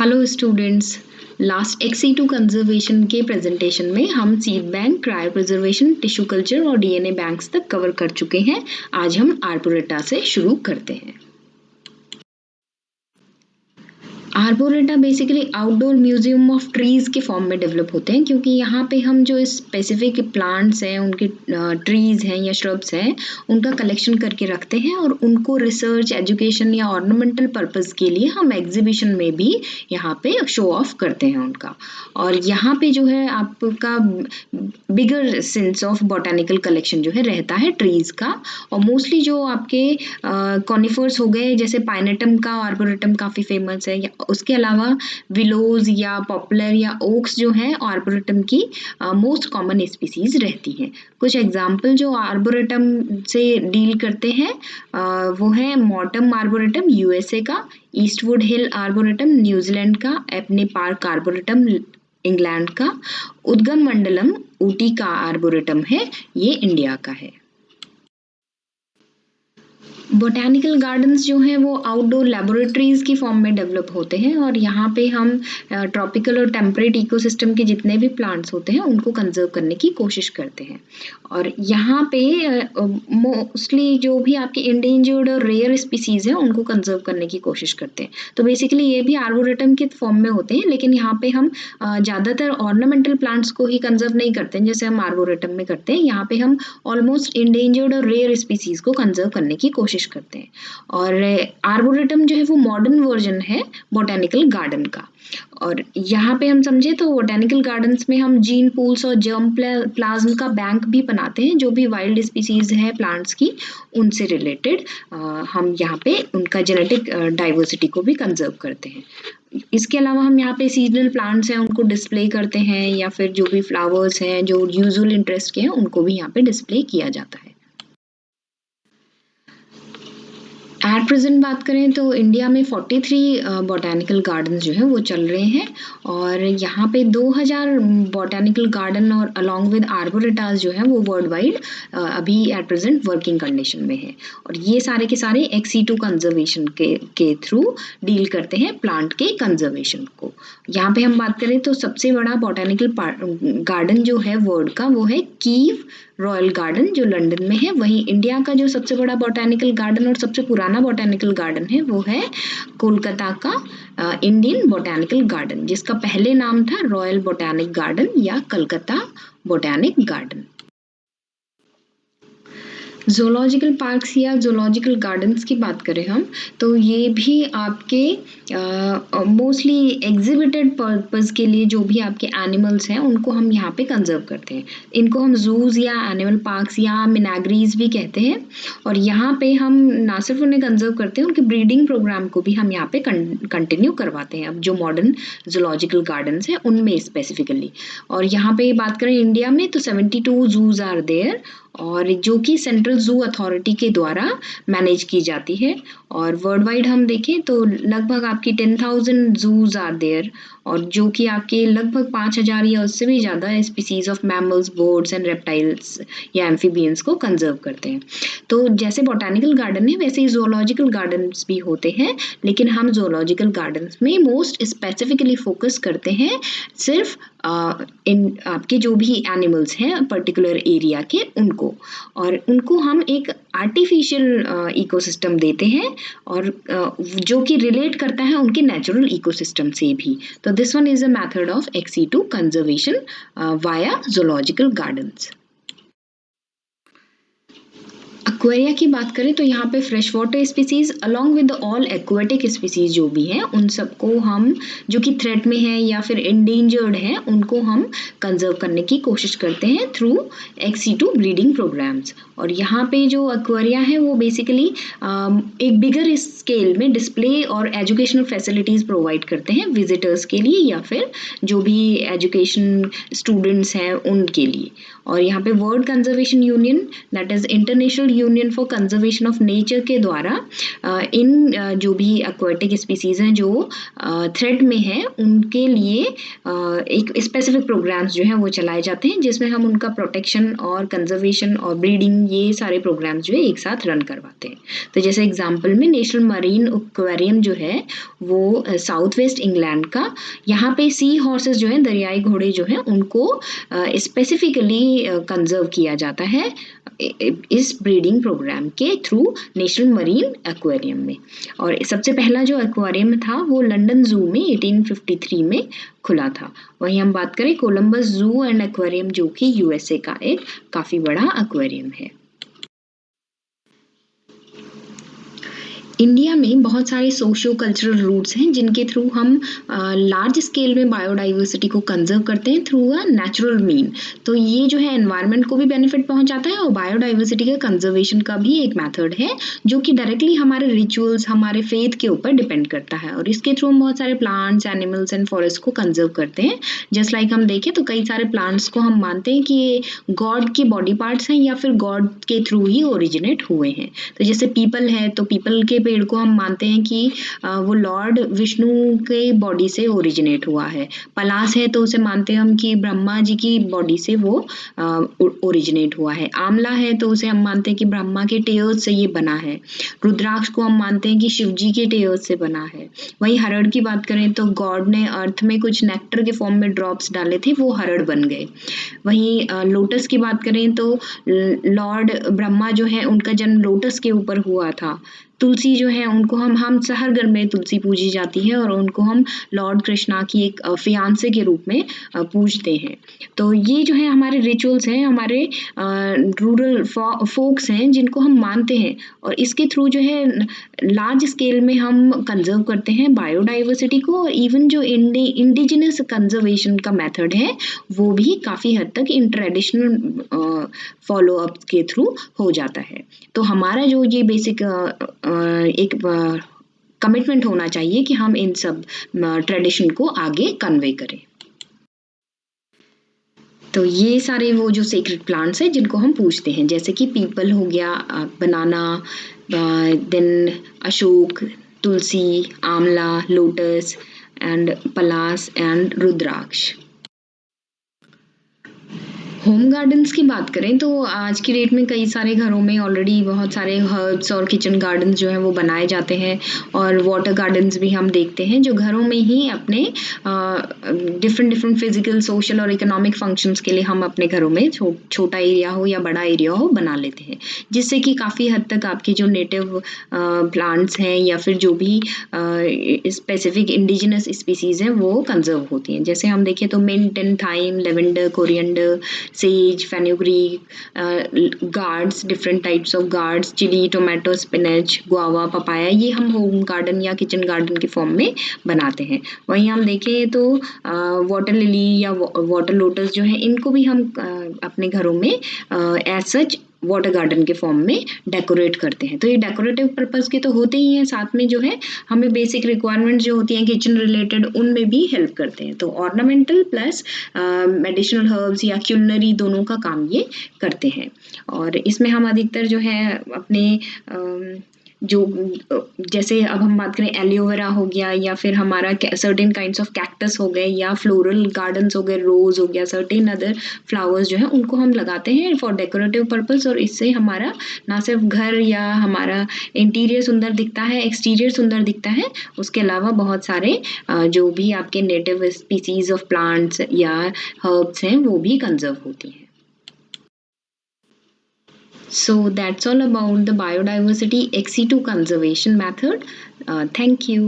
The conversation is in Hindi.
Hello students. Last XE2 conservation के प्रेजेंटेशन में हम seed bank, cryo preservation, tissue culture और DNA बैंक्स तक कवर कर चुके हैं। आज हम आर्बोरेटा से शुरू करते हैं। आर्बोरेटा basically outdoor museum of trees के फॉर्म में डेवलप होते हैं, क्योंकि यहाँ पे हम जो स्पेसिफिक प्लांट्स हैं, उनके ट्रीज हैं या श्रब्स हैं, उनका कलेक्शन करके रखते हैं और उनको रिसर्च, एजुकेशन या ऑर्नामेंटल पर्पस के लिए हम एग्जीबिशन में भी यहाँ पे शो ऑफ करते हैं उनका। और यहाँ पे जो है आपका बिगर सेंस ऑफ बॉटेनिकल कलेक्शन जो है रहता है ट्रीज का। और मोस्टली जो आपके कॉनिफर्स हो गए, जैसे पाइनेटम का आर्बोरेटम काफ़ी फेमस है, या उसके अलावा विलोज या पॉपुलर या ओक्स जो है आर्बोरेटम की मोस्ट कॉमन स्पीसीज रहती हैं। कुछ एग्जाम्पल जो आर्बोरेटम से डील करते हैं वो है मॉटम आर्बोरेटम USA का, ईस्टवुड हिल आर्बोरेटम न्यूजीलैंड का, एपनी पार्क आर्बोरेटम इंग्लैंड का, उद्गम मंडलम ऊटी का आर्बोरेटम है, ये इंडिया का है। बोटैनिकल गार्डन्स जो हैं वो आउटडोर लेबोरेटरीज की फॉर्म में डेवलप होते हैं, और यहाँ पे हम ट्रॉपिकल और टेम्परेट इकोसिस्टम के जितने भी प्लांट्स होते हैं उनको कंजर्व करने की कोशिश करते हैं। और यहाँ पे मोस्टली जो भी आपके इंडेंजर्ड और रेयर स्पीसीज हैं उनको कंजर्व करने की कोशिश करते हैं। तो बेसिकली ये भी आर्बोरेटम के फॉर्म में होते हैं, लेकिन यहाँ पे हम ज़्यादातर ऑर्नामेंटल प्लांट्स को ही कंजर्व नहीं करते हैं जैसे हम आर्बोरेटम में करते हैं। यहाँ पे हम ऑलमोस्ट इंडेंजर्ड और रेयर स्पीसीज को कंजर्व करने की कोशिश करते हैं। और आर्बोरेटम जो है वो मॉडर्न वर्जन है बोटैनिकल गार्डन का। और यहाँ पे हम समझे तो बोटैनिकल गार्डन्स में हम जीन पूल्स और जर्म प्लाज्म का बैंक भी बनाते हैं, जो भी वाइल्ड स्पीसीज है प्लांट्स की उनसे रिलेटेड हम यहाँ पे उनका जेनेटिक डाइवर्सिटी को भी कंजर्व करते हैं। इसके अलावा हम यहाँ पे सीजनल प्लांट्स हैं उनको डिस्प्ले करते हैं, या फिर जो भी फ्लावर्स हैं जो यूजुअल इंटरेस्ट के हैं उनको भी यहाँ पे डिस्प्ले किया जाता है। एट प्रेजेंट बात करें तो इंडिया में 43 बोटैनिकल गार्डन्स जो हैं वो चल रहे हैं, और यहाँ पे 2000 बोटैनिकल गार्डन और अलॉन्ग विद आर्बोरेटास जो हैं वो वर्ल्ड वाइड अभी एट प्रेजेंट वर्किंग कंडीशन में है। और ये सारे के सारे XE2 कंजर्वेशन के थ्रू डील करते हैं प्लांट के कंजर्वेशन को। यहाँ पे हम बात करें तो सबसे बड़ा बोटैनिकल गार्डन जो है वर्ल्ड का वो है कीव रॉयल गार्डन जो लंदन में है। वहीं इंडिया का जो सबसे बड़ा बोटैनिकल गार्डन और सबसे पुराना बोटैनिकल गार्डन है वो है कोलकाता का इंडियन बोटैनिकल गार्डन, जिसका पहले नाम था रॉयल बोटैनिक गार्डन या Calcutta botanic garden. Zoological parks या ज़ूलॉजिकल गार्डन्स की बात करें हम तो ये भी आपके मोस्टली एग्जिबिटेड पर्पस के लिए जो भी आपके एनिमल्स हैं उनको हम यहाँ पे कंजर्व करते हैं। इनको हम जूज या एनिमल पार्क्स या मिनाग्रीज भी कहते हैं। और यहाँ पे हम ना सिर्फ उन्हें कंजर्व करते हैं, उनके ब्रीडिंग प्रोग्राम को भी हम यहाँ पे कंटिन्यू करवाते हैं, अब जो मॉडर्न ज़ूलॉजिकल गार्डन्स हैं उनमें स्पेसिफिकली। और यहाँ पे बात करें इंडिया में तो 72 जूज आर देयर, और जो कि सेंट्रल जू अथॉरिटी के द्वारा मैनेज की जाती है। और वर्ल्ड वाइड हम देखें तो लगभग आपकी 10,000 जूज आर देयर, और जो कि आपके लगभग 5,000 या उससे भी ज़्यादा species of mammals, birds and reptiles या एम्फीबियंस को कंजर्व करते हैं। तो जैसे बोटैनिकल गार्डन है वैसे ही ज़ूलॉजिकल गार्डन्स भी होते हैं, लेकिन हम ज़ूलॉजिकल गार्डन्स में मोस्ट स्पेसिफिकली फोकस करते हैं सिर्फ इन आपके जो भी एनिमल्स हैं पर्टिकुलर एरिया के उनको, और उनको हम एक आर्टिफिशियल इकोसिस्टम देते हैं और जो कि रिलेट करता है उनके नेचुरल इकोसिस्टम से भी। तो this one is a method of XE2 conservation via zoological gardens. Aquaria की बात करें तो यहाँ पे fresh water species along with all aquatic species जो भी हैं उन सबको हम जो कि थ्रेट में है या फिर इंडेंजर्ड हैं उनको हम कंजर्व करने की कोशिश करते हैं थ्रू XE2 ब्रीडिंग प्रोग्राम्स। और यहाँ पे जो एक्वेरिया है वो बेसिकली एक बिगर स्केल में डिस्प्ले और एजुकेशनल फैसिलिटीज़ प्रोवाइड करते हैं विजिटर्स के लिए या फिर जो भी एजुकेशन स्टूडेंट्स हैं उनके लिए। और यहाँ पे world conservation union that is international union for conservation of nature के द्वारा इन जो भी एक्वाटिक स्पीसीज हैं जो थ्रेट में है उनके लिए एक स्पेसिफिक प्रोग्राम्स जो हैं वो चलाए जाते हैं, जिसमें हम उनका प्रोटेक्शन और कंजर्वेशन और ब्रीडिंग ये सारे प्रोग्राम्स जो है एक साथ रन करवाते हैं। तो जैसे एग्जांपल में नेशनल मरीन एक्वेरियम जो है वो साउथ वेस्ट इंग्लैंड का, यहाँ पे सी हॉर्सेस जो हैं, दरियाई घोड़े जो हैं, उनको स्पेसिफिकली कंजर्व किया जाता है इस ब्रीडिंग प्रोग्राम के थ्रू नेशनल मरीन एक्वेरियम में। और सबसे पहला जो एक्वेरियम था वो लंदन जू में 1853 में खुला था। वहीं हम बात करें कोलंबस जू एंड एक्वेरियम जो कि यूएसए का एक काफी बड़ा एक्वेरियम है। इंडिया में बहुत सारे सोशियो कल्चरल रूट्स हैं जिनके थ्रू हम लार्ज स्केल में बायोडाइवर्सिटी को कंजर्व करते हैं थ्रू अ नेचुरल मीन। तो ये जो है एनवायरनमेंट को भी बेनिफिट पहुंचाता है और बायोडाइवर्सिटी का कंजर्वेशन का भी एक मेथड है जो कि डायरेक्टली हमारे रिचुअल्स, हमारे फेथ के ऊपर डिपेंड करता है। और इसके थ्रू हम बहुत सारे प्लांट्स, एनिमल्स एंड फॉरेस्ट को कंजर्व करते हैं। जस्ट लाइक हम देखें तो कई सारे प्लांट्स को हम मानते हैं कि ये गॉड के बॉडी पार्ट्स हैं या फिर गॉड के थ्रू ही ओरिजिनेट हुए हैं। तो जैसे पीपल है तो पीपल के पेड़ को हम मानते हैं कि वो लॉर्ड विष्णु के बॉडी से ओरिजिनेट हुआ है। पलास है तो उसे मानते हैं हम कि ब्रह्मा जी की बॉडी से वो ओरिजिनेट हुआ है। आंवला है तो उसे हम मानते हैं कि ब्रह्मा के टेयर्स से ये बना है। रुद्राक्ष को हम मानते हैं कि शिव जी के टेयर्स से बना है। वहीं हरड़ की बात करें तो गॉड ने अर्थ में कुछ नेक्टर के फॉर्म में ड्रॉप्स डाले थे, वो हरड़ बन गए। वहीं लोटस की बात करें तो लॉर्ड ब्रह्मा जो है उनका जन्म लोटस के ऊपर हुआ था। तुलसी जो है उनको हम हर घर में तुलसी पूजी जाती है और उनको हम लॉर्ड कृष्णा की एक फियांसे के रूप में पूजते हैं। तो ये जो है हमारे रिचुअल्स हैं, हमारे रूरल फोक्स हैं जिनको हम मानते हैं और इसके थ्रू जो है लार्ज स्केल में हम कंजर्व करते हैं बायोडाइवर्सिटी को। और इवन जो इंडिजिनस कंजर्वेशन का मेथड है वो भी काफ़ी हद तक इन ट्रेडिशनल फॉलो अप के थ्रू हो जाता है। तो हमारा जो ये बेसिक एक कमिटमेंट होना चाहिए कि हम इन सब ट्रेडिशन को आगे कन्वे करें। तो ये सारे वो जो सेक्रेड प्लांट्स हैं जिनको हम पूजते हैं, जैसे कि पीपल हो गया, बनाना, then ashoka, tulsi, amla, lotus and palash and rudraksha. Home gardens की बात करें तो आज की डेट में कई सारे घरों में ऑलरेडी बहुत सारे हर्ब्स और किचन गार्डन्स जो हैं वो बनाए जाते हैं और वाटर गार्डन्स भी हम देखते हैं जो घरों में ही अपने डिफरेंट फिजिकल, सोशल और इकोनॉमिक फंक्शंस के लिए हम अपने घरों में छोटा एरिया हो या बड़ा एरिया हो बना लेते हैं, जिससे कि काफ़ी हद तक आपकी जो नेटिव प्लांट्स हैं या फिर जो भी स्पेसिफिक इंडिजिनस स्पीसीज़ हैं वो कंजर्व होती हैं। जैसे हम देखें तो mint and thyme, lavender, coriander, sage, fenugreek, gourds, different types of gourds, chili, tomato, spinach, guava, papaya, ये हम होम गार्डन या किचन गार्डन के फॉर्म में बनाते हैं। वहीं हम देखें तो वाटर लिली या वाटर लोटस जो है इनको भी हम अपने घरों में एज सच वाटर गार्डन के फॉर्म में डेकोरेट करते हैं। तो ये डेकोरेटिव पर्पस के तो होते ही हैं, साथ में जो है हमें बेसिक रिक्वायरमेंट जो होती हैं किचन रिलेटेड उनमें भी हेल्प करते हैं। तो ऑर्नामेंटल प्लस मेडिसिनल हर्ब्स या क्यूलिनरी दोनों का काम ये करते हैं। और इसमें हम अधिकतर जो है अपने जो जैसे अब हम बात करें एलोवेरा हो गया या फिर हमारा सर्टेन काइंड्स ऑफ कैक्टस हो गए या फ्लोरल गार्डन्स हो गए, रोज हो गया, सर्टेन अदर फ्लावर्स जो है उनको हम लगाते हैं फॉर डेकोरेटिव पर्पस। और इससे हमारा ना सिर्फ घर या हमारा इंटीरियर सुंदर दिखता है, एक्सटीरियर सुंदर दिखता है, उसके अलावा बहुत सारे जो भी आपके नेटिव स्पीसीज ऑफ प्लांट्स या हर्ब्स हैं वो भी कंजर्व होती हैं। So that's all about the biodiversity ex situ conservation method. Thank you.